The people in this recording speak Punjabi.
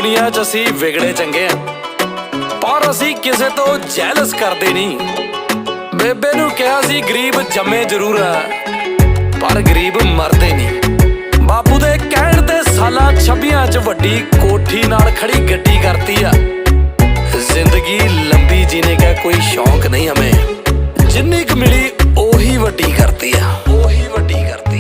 ਦੁਨੀਆ 'ਚ ਅਸੀਂ ਵਿਗੜੇ ਚੰਗੇ ਆ, ਪਰ ਅਸੀਂ ਕਿਸੇ ਤੋਂ ਜੈਲਸ ਕਰਦੇ ਨਹੀਂ। ਬੇਬੇ ਨੂੰ ਕਿਹਾ ਸੀ ਗਰੀਬ ਜੰਮੇ ਜ਼ਰੂਰ ਆ, ਪਰ ਗਰੀਬ ਮਰਦੇ ਨਹੀਂ। ਬਾਪੂ ਦੇ ਕਹਿਣ ਤੇ ਸਾਲਾਂ 26 'ਚ ਵੱਡੀ ਕੋਠੀ ਨਾਲ ਖੜੀ ਗੱਡੀ ਕਰਤੀ ਆ। ਜ਼ਿੰਦਗੀ ਲੰਬੀ ਜੀने का कोई शौक नहीं हमें, जिन्नी क मिली ओही वड्डी करती है, ओही वड्डी करती।